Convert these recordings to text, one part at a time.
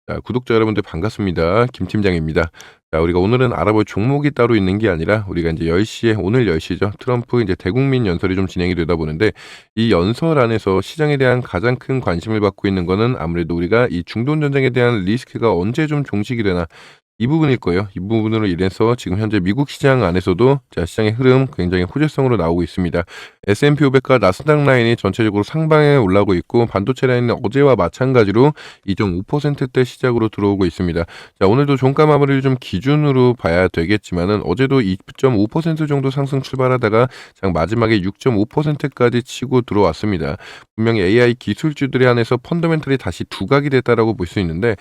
자, 구독자 여러분들 반갑습니다. 김 팀장입니다. 자, 우리가 오늘은 알아볼 종목이 따로 있는 게 아니라 우리가 이제 10시에 오늘 10시죠. 트럼프 이제 대국민 연설이 좀 진행이 되다 보는데 이 연설 안에서 시장에 대한 가장 큰 관심을 받고 있는 거는 아무래도 우리가 이 중동 전쟁에 대한 리스크가 언제 좀 종식이 되나 이 부분일 거예요. 이 부분으로 인해서 지금 현재 미국 시장 안에서도 자, 시장의 흐름 굉장히 호재성으로 나오고 있습니다. S&P 500과 나스닥 라인이 전체적으로 상방에 올라오고 있고 반도체 라인은 어제와 마찬가지로 2.5%대 시작으로 들어오고 있습니다. 자, 오늘도 종가 마무리를 좀 기준으로 봐야 되겠지만은 어제도 2.5% 정도 상승 출발하다가 장 마지막에 6.5%까지 치고 들어왔습니다. 분명히 AI 기술주들에 한해서 펀더멘털이 다시 두각이 됐다라고 볼 수 있는데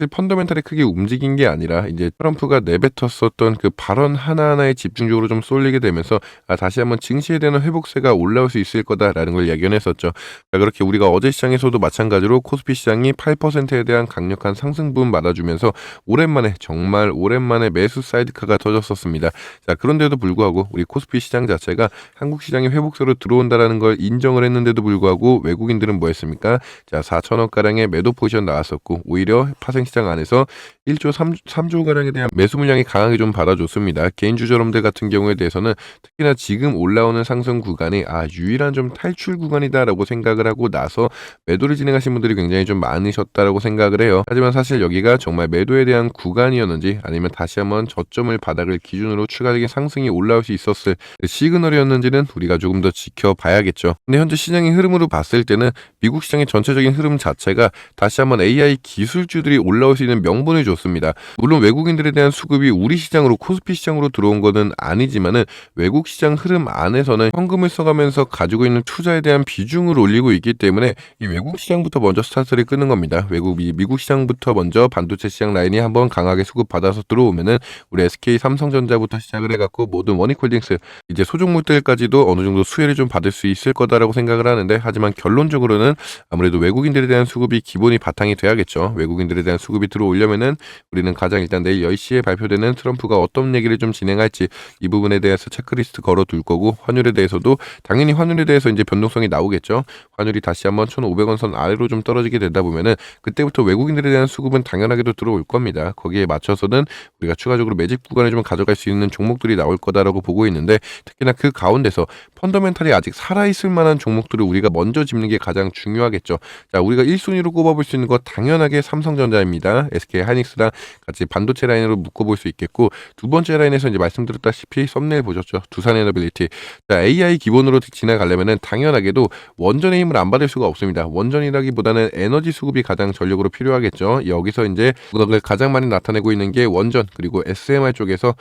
펀더멘털이 크게 움직인 게 아니라 이제 트럼프가 내뱉었었던 그 발언 하나하나에 집중적으로 좀 쏠리게 되면서 다시 한번 증시에 대한 회복세가 올라올 수 있을 거다라는 걸 예견했었죠. 자, 그렇게 우리가 어제 시장에서도 마찬가지로 코스피 시장이 8%에 대한 강력한 상승분 받아주면서 오랜만에 정말 오랜만에 매수 사이드카가 터졌었습니다. 자, 그런데도 불구하고 우리 코스피 시장 자체가 한국 시장이 회복세로 들어온다라는 걸 인정을 했는데도 불구하고 외국인들은 뭐 했습니까? 자, 4천억 가량의 매도 포지션 나왔었고 오히려 파생 시장 안에서 1조 3조 가량에 대한 매수 물량이 강하게 좀 받아줬습니다. 개인 주저럼들 같은 경우에 대해서는 특히나 지금 올라오는 상승 구간이 유일한 좀 탈출 구간이다라고 생각을 하고 나서 매도를 진행하신 분들이 굉장히 좀 많으셨다라고 생각을 해요. 하지만 사실 여기가 정말 매도에 대한 구간이었는지 아니면 다시 한번 저점을 바닥을 기준으로 추가적인 상승이 올라올 수 있었을 시그널이었는지는 우리가 조금 더 지켜봐야겠죠. 근데 현재 시장의 흐름으로 봤을 때는 미국 시장의 전체적인 흐름 자체가 다시 한번 AI 기술주들이 올라올 수 있는 명분을 줬습니다. 물론 외국인들에 대한 수급이 우리 시장으로 코스피 시장으로 들어온 거는 아니지만은 외국 시장 흐름 안에서는 현금을 써가면서 가지고 있는 투자에 대한 비중을 올리고 있기 때문에 이 외국 시장부터 먼저 스타트를 끄는 겁니다. 미국 시장부터 먼저 반도체 시장 라인이 한번 강하게 수급받아서 들어오면은 우리 SK 삼성전자부터 시작을 해갖고 모든 원익홀딩스 이제 소종목들까지도 어느 정도 수혜를 좀 받을 수 있을 거다라고 생각을 하는데 하지만 결론적으로는 아무래도 외국인들에 대한 수급이 기본이 바탕이 돼야겠죠. 외국인들에 대한 수급이 들어오려면은 우리는 가장 일단 내일 10시에 발표되는 트럼프가 어떤 얘기를 좀 진행할지 이 부분에 대해서 체크리스트 걸어둘 거고 환율에 대해서도 당연히 환율에 대해서 이제 변동성이 나오겠죠. 환율이 다시 한번 1,500원 선 아래로 좀 떨어지게 되다 보면은 그때부터 외국인들에 대한 수급은 당연하게도 들어올 겁니다. 거기에 맞춰서는 우리가 추가적으로 매집 구간을 좀 가져갈 수 있는 종목들이 나올 거다라고 보고 있는데 특히나 그 가운데서 펀더멘탈이 아직 살아있을 만한 종목들을 우리가 먼저 짚는 게 가장 중요하겠죠. 자, 우리가 1순위로 꼽아볼 수 있는 거 당연하게 삼성전자입니다. SK 하이닉스랑 같이 반도체 라인으로 묶어볼 수 있겠고 두 번째 라인에서 이제 말씀드렸다시피 썸네일 보셨죠? 두산에너빌리티. 자, AI 기본으로 지나가려면은 당연하게도 원전의 힘을 안 받을 수가 없습니다. 원전이라기보다는 에너지 수급이 가장 전력으로 필요하겠죠. 여기서 이제 그걸 가장 많이 나타내고 있는 게 원전 그리고 SMR 쪽에서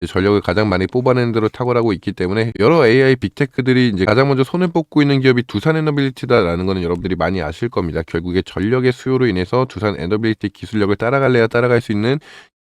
전력을 가장 많이 뽑아내는 대로 탁월하고 있기 때문에 여러 AI 빅테크들이 이제 가장 먼저 손을 뻗고 있는 기업이 두산에너빌리티다라는 거는 여러분들이 많이 아실 겁니다. 결국에 전력의 수요로 인해서 두산에너빌리티 기술력을 따라갈래야 따라갈 수 있는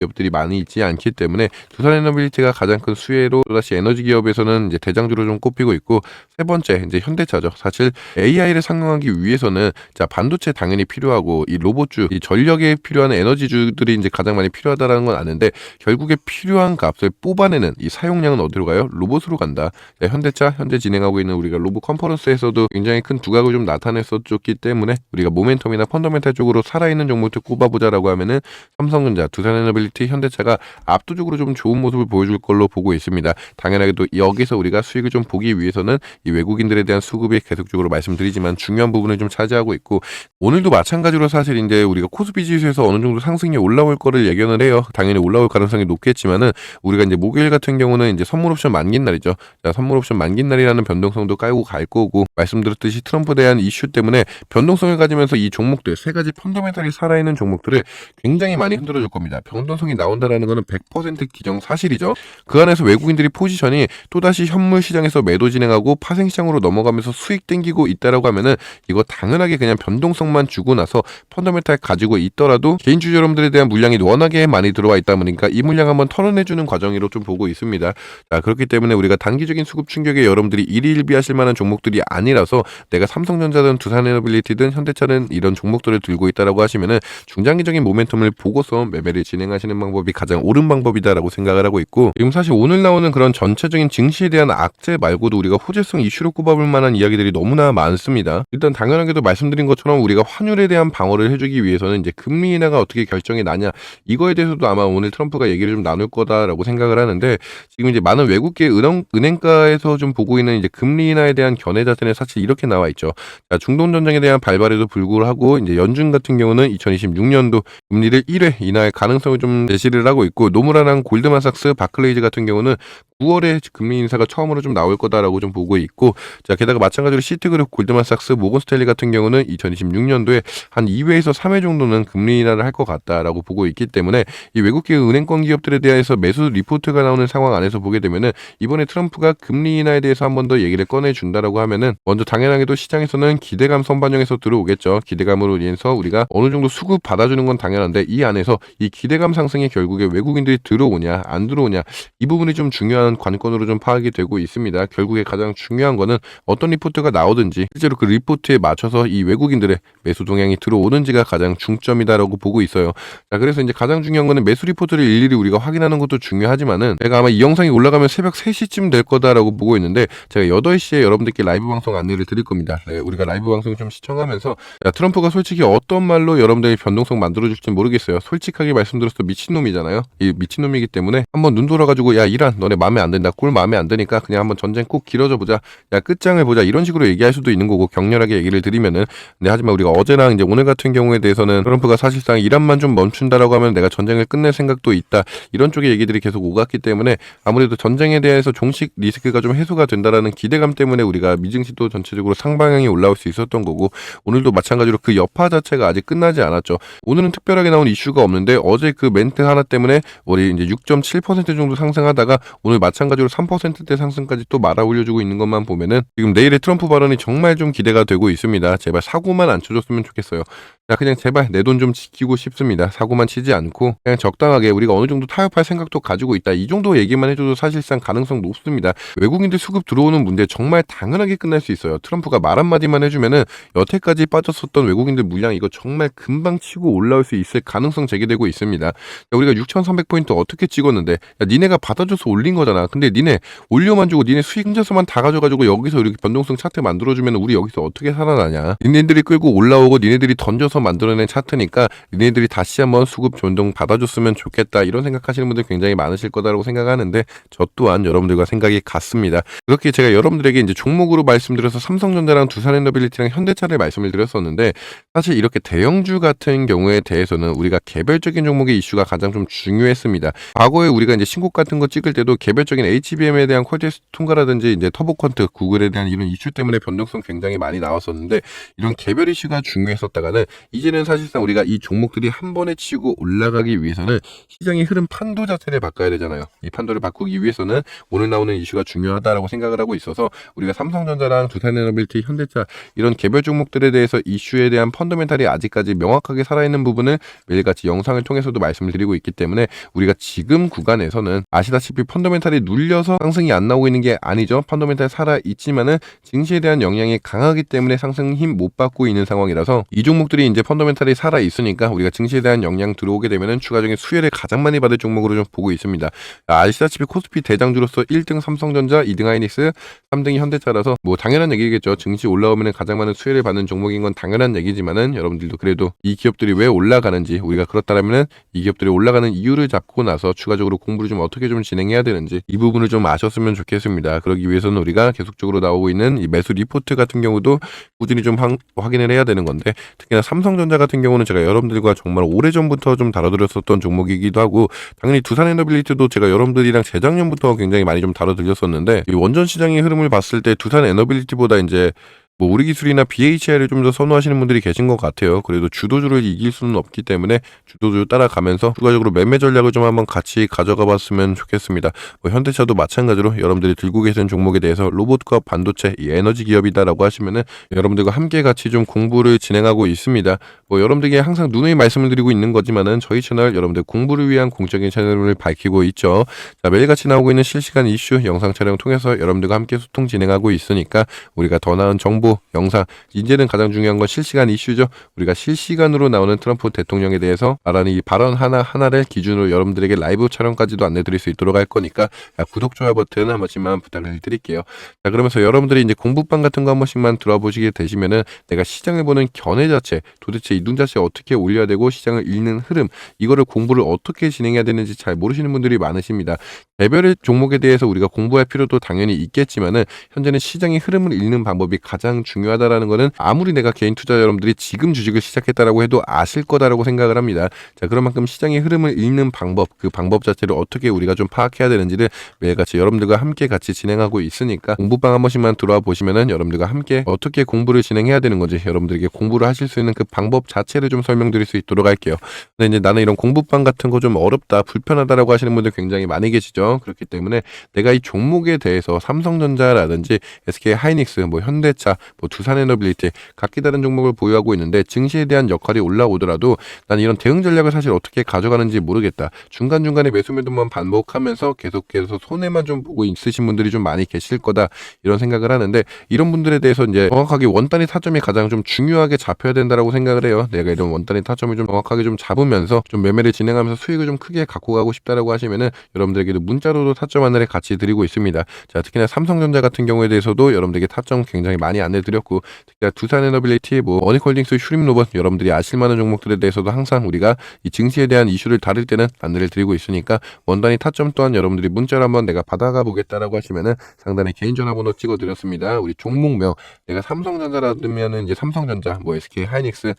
기업들이 많이 있지 않기 때문에 두산에너빌리티가 가장 큰 수혜로 또다시 에너지 기업에서는 이제 대장주로 좀 꼽히고 있고 세 번째 이제 현대차죠. 사실 AI를 상용하기 위해서는 자 반도체 당연히 필요하고 이 로봇주, 이 전력에 필요한 에너지주들이 이제 가장 많이 필요하다라는 건 아는데 결국에 필요한 값을 뽑아내는 이 사용량은 어디로 가요? 로봇으로 간다. 자, 현대차 현재 진행하고 있는 우리가 로봇 컨퍼런스에서도 굉장히 큰 두각을 좀 나타냈었기 때문에 우리가 모멘텀이나 펀더멘탈 쪽으로 살아있는 종목들 꼽아보자라고 하면은 삼성전자, 두산에너빌리티 현대차가 압도적으로 좀 좋은 모습을 보여줄 걸로 보고 있습니다. 당연하게도 여기서 우리가 수익을 좀 보기 위해서는 이 외국인들에 대한 수급이 계속적으로 말씀드리지만 중요한 부분을 좀 차지하고 있고 오늘도 마찬가지로 사실 이제 우리가 코스피 지수에서 어느 정도 상승이 올라올 거를 예견을 해요. 당연히 올라올 가능성이 높겠지만은 우리가 이제 목요일 같은 경우는 이제 선물 옵션 만긴 날이죠. 자, 선물 옵션 만긴 날이라는 변동성도 깔고 갈 거고 말씀드렸듯이 트럼프에 대한 이슈 때문에 변동성을 가지면서 이 종목들 세 가지 펀더멘탈이 살아있는 종목들을 굉장히 많이 흔들어줄 겁니다. 변동성이 나온다라는 것은 100% 기정사실이죠. 그 안에서 외국인들이 포지션이 또다시 현물 시장에서 매도 진행하고 파생 시장으로 넘어가면서 수익 땡기고 있다라고 하면은 이거 당연하게 그냥 변동성만 주고 나서 펀더멘탈 가지고 있더라도 개인주주 여러분들에 대한 물량이 워낙에 많이 들어와 있다 보니까 이 물량 한번 털어내주는 과정으로 좀 보고 있습니다. 자, 그렇기 때문에 우리가 단기적인 수급 충격에 여러분들이 일희일비하실 만한 종목들이 아니라서 내가 삼성전자든 두산에너빌리티든 현대차는 이런 종목들을 들고 있다라고 하시면은 중장기적인 모멘텀을 보고서 매매를 진행하셔야 접근하시는 방법이 가장 옳은 방법이다라고 생각을 하고 있고, 지금 사실 오늘 나오는 그런 전체적인 증시에 대한 악재 말고도 우리가 호재성 이슈로 꼽아볼 만한 이야기들이 너무나 많습니다. 일단 당연하게도 말씀드린 것처럼 우리가 환율에 대한 방어를 해주기 위해서는 이제 금리 인하가 어떻게 결정이 나냐, 이거에 대해서도 아마 오늘 트럼프가 얘기를 좀 나눌 거다라고 생각을 하는데, 지금 이제 많은 외국계 은행가에서 좀 보고 있는 이제 금리 인하에 대한 견해 자체는 사실 이렇게 나와 있죠. 자, 중동 전쟁에 대한 발발에도 불구하고 이제 연준 같은 경우는 2026년도 금리를 1회 인하할 가능성을 좀 제시를 하고 있고, 노무라랑 골드만삭스, 바클레이즈 같은 경우는 9월에 금리 인사가 처음으로 좀 나올 거다라고 좀 보고 있고, 자, 게다가 마찬가지로 시티그룹, 골드만삭스, 모건스탠리 같은 경우는 2026년도에 한 2회에서 3회 정도는 금리 인하를 할 것 같다라고 보고 있기 때문에, 이 외국계 은행권 기업들에 대해서 매수 리포트가 나오는 상황 안에서 보게 되면은 이번에 트럼프가 금리 인하에 대해서 한 번 더 얘기를 꺼내준다라고 하면은 먼저 당연하게도 시장에서는 기대감 선반영에서 들어오겠죠. 기대감으로 인해서 우리가 어느 정도 수급 받아주는 건 당연한데, 이 안에서 이 기대감 상승이 결국에 외국인들이 들어오냐 안 들어오냐, 이 부분이 좀 중요한 관건으로 좀 파악이 되고 있습니다. 결국에 가장 중요한 거는 어떤 리포트가 나오든지 실제로 그 리포트에 맞춰서 이 외국인들의 매수 동향이 들어오는지가 가장 중점이다라고 보고 있어요. 자, 그래서 이제 가장 중요한 거는 매수 리포트를 일일이 우리가 확인하는 것도 중요하지만은, 제가 아마 이 영상이 올라가면 새벽 3시쯤 될 거다라고 보고 있는데, 제가 8시에 여러분들께 라이브 방송 안내를 드릴 겁니다. 네, 우리가 라이브 방송 좀 시청하면서, 야, 트럼프가 솔직히 어떤 말로 여러분들의 변동성 만들어줄지 모르겠어요. 솔직하게 말씀드려서 미친놈이잖아요. 이 미친놈이기 때문에 한번 눈 돌아가지고, 야, 이란 너네 마음에 안 든다, 꼴 마음에 안 드니까 그냥 한번 전쟁 꼭 길어져 보자, 야, 끝장을 보자, 이런 식으로 얘기할 수도 있는 거고, 격렬하게 얘기를 드리면은. 근데 하지만 우리가 어제랑 이제 오늘 같은 경우에 대해서는 트럼프가 사실상 이란만 좀 멈춘다라고 하면 내가 전쟁을 끝낼 생각도 있다, 이런 쪽의 얘기들이 계속 오갔기 때문에 아무래도 전쟁에 대해서 종식 리스크가 좀 해소가 된다라는 기대감 때문에 우리가 미증시도 전체적으로 상방향이 올라올 수 있었던 거고, 오늘도 마찬가지로 그 여파 자체가 아직 끝나지 않았죠. 오늘은 특별하게 나온 이슈가 없는데, 어제 그 멘트 하나 때문에 우리 이제 6.7% 정도 상승하다가 오늘 마찬가지로 3%대 상승까지 또 말아 올려주고 있는 것만 보면은 지금 내일의 트럼프 발언이 정말 좀 기대가 되고 있습니다. 제발 사고만 안 쳐줬으면 좋겠어요. 자, 그냥 제발 내 돈 좀 지키고 싶습니다. 사고만 치지 않고 그냥 적당하게 우리가 어느 정도 타협할 생각도 가지고 있다, 이 정도 얘기만 해줘도 사실상 가능성 높습니다. 외국인들 수급 들어오는 문제 정말 당연하게 끝날 수 있어요. 트럼프가 말 한마디만 해주면은 여태까지 빠졌었던 외국인들 물량 이거 정말 금방 치고 올라올 수 있을 가능성 제기되고 있습니다. 야, 우리가 6,300포인트 어떻게 찍었는데, 야, 니네가 받아줘서 올린 거잖아. 근데 니네 올려만 주고 니네 수익 혼자서만 다 가져가지고 여기서 이렇게 변동성 차트 만들어주면 우리 여기서 어떻게 살아나냐. 니네들이 끌고 올라오고 니네들이 던져서 만들어낸 차트니까 니네들이 다시 한번 수급 변동 받아줬으면 좋겠다, 이런 생각하시는 분들 굉장히 많으실 거다라고 생각하는데, 저 또한 여러분들과 생각이 같습니다. 그렇게 제가 여러분들에게 이제 종목으로 말씀드려서 삼성전자랑 두산에너빌리티랑 현대차를 말씀을 드렸었는데, 사실 이렇게 대형주 같은 경우에 대해서는 우리가 개별적인 종목의 이슈가 가장 좀 중요했습니다. 과거에 우리가 이제 신곡 같은 거 찍을 때도 개별적인 HBM에 대한 퀄테스트 통과라든지 이제 터보컨트, 구글에 대한 이런 이슈 때문에 변동성 굉장히 많이 나왔었는데, 이런 개별 이슈가 중요했었다가는 이제는 사실상 우리가 이 종목들이 한 번에 치고 올라가기 위해서는 시장의 흐름 판도 자체를 바꿔야 되잖아요. 이 판도를 바꾸기 위해서는 오늘 나오는 이슈가 중요하다라고 생각을 하고 있어서, 우리가 삼성전자랑 두산에너빌티, 현대차 이런 개별 종목들에 대해서 이슈에 대한 펀더멘탈이 아직까지 명확하게 살아있는 부분을 매일같이 영상을 통해서도 말씀을 드리고 있기 때문에, 우리가 지금 구간에서는 아시다시피 펀더멘탈이 눌려서 상승이 안 나오고 있는 게 아니죠. 펀더멘탈 살아있지만은 증시에 대한 영향이 강하기 때문에 상승 힘 못 받고 있는 상황이라서, 이 종목들이 이제 펀더멘탈이 살아있으니까 우리가 증시에 대한 영향 들어오게 되면은 추가적인 수혜를 가장 많이 받을 종목으로 좀 보고 있습니다. 아시다시피 코스피 대장주로서 1등 삼성전자, 2등 하이닉스, 3등이 현대차라서 뭐 당연한 얘기겠죠. 증시 올라오면 가장 많은 수혜를 받는 종목인 건 당연한 얘기지만은, 여러분들도 그래도 이 기업들이 왜 올라가는지, 우리가 그렇다면은 이 기업들이 올라가는 이유를 잡고 나서 추가적으로 공부를 좀 어떻게 좀 진행해야 되는지, 이 부분을 좀 아셨으면 좋겠습니다. 그러기 위해서는 우리가 계속적으로 나오고 있는 이 매수 리포트 같은 경우도 꾸준히 좀 확인을 해야 되는 건데, 특히나 삼성전자 같은 경우는 제가 여러분들과 정말 오래전부터 좀 다뤄드렸었던 종목이기도 하고, 당연히 두산에너빌리티도 제가 여러분들이랑 재작년부터 굉장히 많이 좀 다뤄드렸었는데, 이 원전 시장의 흐름을 봤을 때 두산에너빌리티보다 이제 뭐 우리 기술이나 BHI를 좀 더 선호하시는 분들이 계신 것 같아요. 그래도 주도주를 이길 수는 없기 때문에 주도주 따라가면서 추가적으로 매매 전략을 좀 한번 같이 가져가 봤으면 좋겠습니다. 뭐 현대차도 마찬가지로 여러분들이 들고 계신 종목에 대해서 로봇과 반도체, 이 에너지 기업이다라고 하시면은 여러분들과 함께 같이 좀 공부를 진행하고 있습니다. 뭐 여러분들에게 항상 누누이 말씀을 드리고 있는 거지만은 저희 채널 여러분들 공부를 위한 공적인 채널을 밝히고 있죠. 자, 매일같이 나오고 있는 실시간 이슈 영상 촬영 통해서 여러분들과 함께 소통 진행하고 있으니까 우리가 더 나은 정보 정보, 영상, 이제는 가장 중요한 건 실시간 이슈죠. 우리가 실시간으로 나오는 트럼프 대통령에 대해서 말하는 이 발언 하나하나를 기준으로 여러분들에게 라이브 촬영까지도 안내드릴 수 있도록 할 거니까 구독, 좋아요 버튼 한 번씩만 부탁을 드릴게요. 자, 그러면서 여러분들이 이제 공부방 같은 거 한 번씩만 들어보시게 되시면은 내가 시장을 보는 견해 자체, 도대체 이 눈 자체 어떻게 올려야 되고 시장을 읽는 흐름, 이거를 공부를 어떻게 진행해야 되는지 잘 모르시는 분들이 많으십니다. 개별의 종목에 대해서 우리가 공부할 필요도 당연히 있겠지만은 현재는 시장의 흐름을 읽는 방법이 가장 중요하다라는 거는 아무리 내가 개인 투자 여러분들이 지금 주식을 시작했다라고 해도 아실 거다라고 생각을 합니다. 자, 그런 만큼 시장의 흐름을 읽는 방법, 그 방법 자체를 어떻게 우리가 좀 파악해야 되는지를 매일같이 여러분들과 함께 같이 진행하고 있으니까 공부방 한 번씩만 들어와 보시면은 여러분들과 함께 어떻게 공부를 진행해야 되는 건지 여러분들에게 공부를 하실 수 있는 그 방법 자체를 좀 설명드릴 수 있도록 할게요. 근데 이제 나는 이런 공부방 같은 거 좀 어렵다, 불편하다라고 하시는 분들 굉장히 많이 계시죠. 그렇기 때문에 내가 이 종목에 대해서 삼성전자라든지 SK하이닉스, 뭐 현대차, 뭐 두산에너빌리티 각기 다른 종목을 보유하고 있는데 증시에 대한 역할이 올라오더라도 난 이런 대응 전략을 사실 어떻게 가져가는지 모르겠다. 중간중간에 매수 매도만 반복하면서 계속해서 손해만 좀 보고 있으신 분들이 좀 많이 계실 거다, 이런 생각을 하는데, 이런 분들에 대해서 이제 정확하게 원단위 타점이 가장 좀 중요하게 잡혀야 된다라고 생각을 해요. 내가 이런 원단위 타점을 좀 정확하게 좀 잡으면서 좀 매매를 진행하면서 수익을 좀 크게 갖고 가고 싶다라고 하시면은 여러분들에게도 문자로도 타점 안내를 같이 드리고 있습니다. 자, 특히나 삼성전자 같은 경우에 대해서도 여러분들에게 타점 굉장히 많이 안내드렸고, 특히나 두산에너빌리티, 뭐 어니콜딩스, 휴림로봇 여러분들이 아실만한 종목들에 대해서도 항상 우리가 이 증시에 대한 이슈를 다룰 때는 안내를 드리고 있으니까 원단위 타점 또한 여러분들이 문자로 한번 내가 받아가 보겠다라고 하시면은 상단에 개인 전화번호 찍어드렸습니다. 우리 종목명 내가 삼성전자라면은 이제 삼성전자, 뭐 SK하이닉스,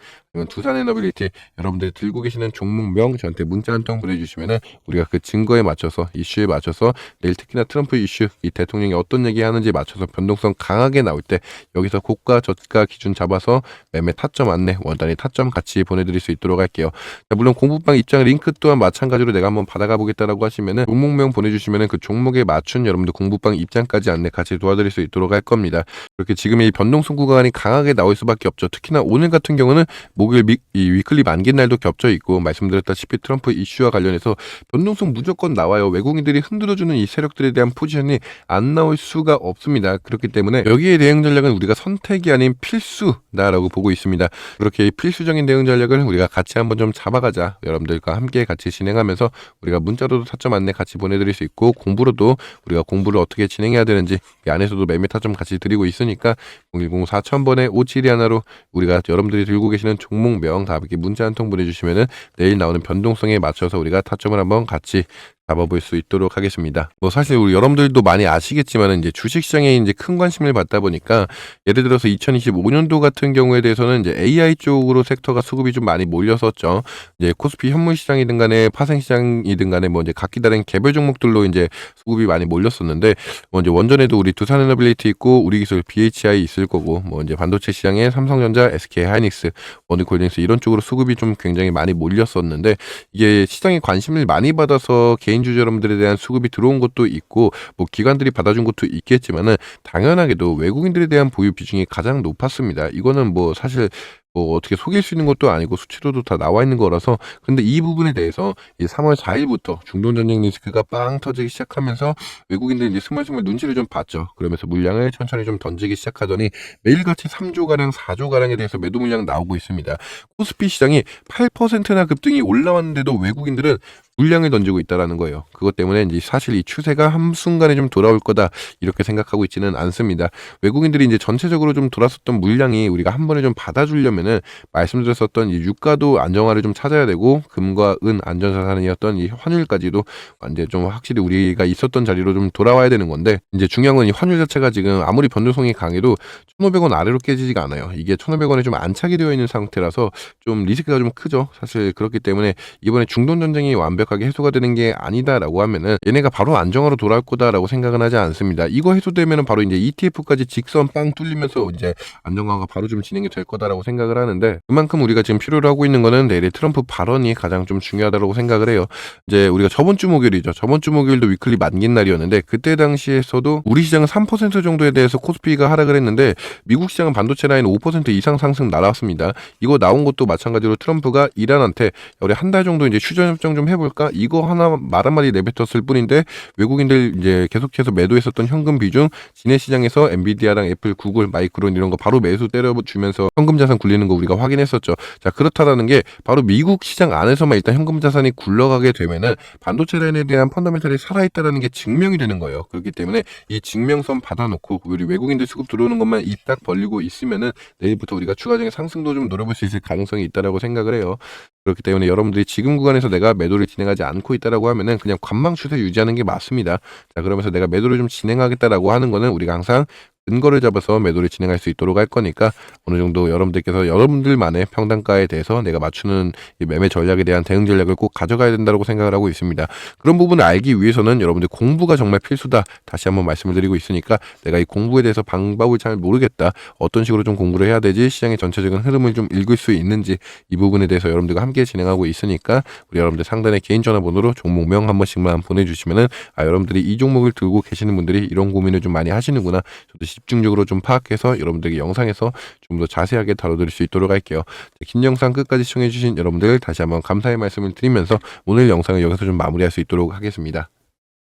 두산에너빌리티 여러분들이 들고 계시는 종목명 저한테 문자 한 통 보내주시면은 우리가 그 증거에 맞춰서, 이슈에 맞춰서 내일 특히나 트럼프 이슈, 이 대통령이 어떤 얘기 하는지 맞춰서 변동성 강하게 나올 때 여기서 고가 저가 기준 잡아서 매매 타점 안내, 원단위 타점 같이 보내드릴 수 있도록 할게요. 자, 물론 공부방 입장 링크 또한 마찬가지로 내가 한번 받아가 보겠다라고 하시면은 종목명 보내주시면은 그 종목에 맞춘 여러분들 공부방 입장까지 안내 같이 도와드릴 수 있도록 할 겁니다. 그렇게 지금 이 변동성 구간이 강하게 나올 수밖에 없죠. 특히나 오늘 같은 경우는 목요일 이 위클리 만기 날도 겹쳐 있고, 말씀드렸다시피 트럼프 이슈와 관련해서 변동성 무조건 나와요. 외국인들이 흔들어주는 이 세력들에 대한 포지션이 안 나올 수가 없습니다. 그렇기 때문에 여기에 대응 전략은 우리가 선택이 아닌 필수다라고 보고 있습니다. 그렇게 필수적인 대응 전략을 우리가 같이 한번 좀 잡아가자. 여러분들과 함께 같이 진행하면서 우리가 문자로도 타점 안내 같이 보내드릴 수 있고, 공부로도 우리가 공부를 어떻게 진행해야 되는지 이 안에서도 매매 타점 같이 드리고 있으니까 010-4000번에 5721로 우리가 여러분들이 들고 계시는 종목명 다 이렇게 문자 한 통 보내주시면은 내일 나오는 변동성에 맞춰서 우리가 타점을 한번 같이 잡아볼 수 있도록 하겠습니다. 뭐 사실 우리 여러분들도 많이 아시겠지만 이제 주식시장에 이제 큰 관심을 받다 보니까, 예를 들어서 2025년도 같은 경우에 대해서는 이제 AI 쪽으로 섹터가 수급이 좀 많이 몰렸었죠. 이제 코스피 현물시장이든 간에 파생시장이든 간에 뭐 이제 각기 다른 개별 종목들로 이제 수급이 많이 몰렸었는데, 뭐 이제 원전에도 우리 두산에너빌리티 있고 우리기술 BHI 있을 거고, 뭐 이제 반도체 시장에 삼성전자, SK하이닉스, 원유콜딩스 이런 쪽으로 수급이 좀 굉장히 많이 몰렸었는데, 이게 시장에 관심을 많이 받아서 개인 주주 여러분들에 대한 수급이 들어온 것도 있고, 뭐 기관들이 받아준 것도 있겠지만은 당연하게도 외국인들에 대한 보유 비중이 가장 높았습니다. 이거는 뭐 사실 뭐 어떻게 속일 수 있는 것도 아니고 수치로도 다 나와 있는 거라서. 근데 이 부분에 대해서 이 3월 4일부터 중동 전쟁 리스크가 빵 터지기 시작하면서 외국인들이 이제 스멀스멀 눈치를 좀 봤죠. 그러면서 물량을 천천히 좀 던지기 시작하더니 매일같이 3조 가량, 4조 가량에 대해서 매도 물량 나오고 있습니다. 코스피 시장이 8%나 급등이 올라왔는데도 외국인들은 물량을 던지고 있다라는 거예요. 그것 때문에 이제 사실 이 추세가 한순간에 좀 돌아올 거다, 이렇게 생각하고 있지는 않습니다. 외국인들이 이제 전체적으로 좀 돌았었던 물량이 우리가 한 번에 좀 받아주려면은 말씀드렸었던 이 유가도 안정화를 좀 찾아야 되고, 금과 은 안전자산이었던 이 환율까지도 이제 좀 확실히 우리가 있었던 자리로 좀 돌아와야 되는 건데, 이제 중요한 건 이 환율 자체가 지금 아무리 변동성이 강해도 1,500원 아래로 깨지지가 않아요. 이게 1,500원에 좀 안착이 되어 있는 상태라서 좀 리스크가 좀 크죠. 사실 그렇기 때문에 이번에 중동 전쟁이 완벽하게 해소가 되는 게 아니다라고 하면은 얘네가 바로 안정화로 돌아올 거다라고 생각은 하지 않습니다. 이거 해소되면은 바로 이제 ETF까지 직선 빵 뚫리면서 이제 안정화가 바로 좀 진행이 될 거다라고 생각을 생각을 하는데 그만큼 우리가 지금 필요로 하고 있는 거는 내일의 트럼프 발언이 가장 좀 중요하다고 생각을 해요. 이제 우리가 저번 주 목요일이죠. 저번 주 목요일도 위클리 만긴 날이었는데 그때 당시에서도 우리 시장은 3% 정도에 대해서 코스피가 하락을 했는데 미국 시장은 반도체 라인 5% 이상 상승 날아왔습니다. 이거 나온 것도 마찬가지로 트럼프가 이란한테 우리 한 달 정도 이제 휴전 협정 좀 해볼까? 이거 하나 말 한마디 내뱉었을 뿐인데 외국인들 이제 계속해서 매도했었던 현금 비중 진해 시장에서 엔비디아랑 애플, 구글, 마이크론 이런 거 바로 매수 때려주면서 현금 자산 굴리는 거 우리가 확인했었죠. 자, 그렇다라는 게 바로 미국 시장 안에서만 일단 현금 자산이 굴러가게 되면은 반도체 라인에 대한 펀더멘털이 살아있다라는 게 증명이 되는 거예요. 그렇기 때문에 이 증명선 받아놓고 우리 외국인들 수급 들어오는 것만 이딱 벌리고 있으면은 내일부터 우리가 추가적인 상승도 좀 노려볼 수 있을 가능성이 있다라고 생각을 해요. 그렇기 때문에 여러분들이 지금 구간에서 내가 매도를 진행하지 않고 있다라고 하면은 그냥 관망 추세 유지하는 게 맞습니다. 자, 그러면서 내가 매도를 좀 진행하겠다라고 하는 거는 우리가 항상 근거를 잡아서 매도를 진행할 수 있도록 할 거니까 어느 정도 여러분들께서 여러분들만의 평단가에 대해서 내가 맞추는 이 매매 전략에 대한 대응 전략을 꼭 가져가야 된다고 생각을 하고 있습니다. 그런 부분을 알기 위해서는 여러분들 공부가 정말 필수다. 다시 한번 말씀을 드리고 있으니까 내가 이 공부에 대해서 방법을 잘 모르겠다. 어떤 식으로 좀 공부를 해야 되지? 시장의 전체적인 흐름을 좀 읽을 수 있는지 이 부분에 대해서 여러분들과 함께 진행하고 있으니까 우리 여러분들 상단에 개인 전화번호로 종목명 한 번씩만 보내주시면은 여러분들이 이 종목을 들고 계시는 분들이 이런 고민을 좀 많이 하시는구나. 저도 집중적으로 좀 파악해서 여러분들에게 영상에서 좀 더 자세하게 다뤄드릴 수 있도록 할게요. 긴 영상 끝까지 시청해주신 여러분들 다시 한번 감사의 말씀을 드리면서 오늘 영상을 여기서 좀 마무리할 수 있도록 하겠습니다.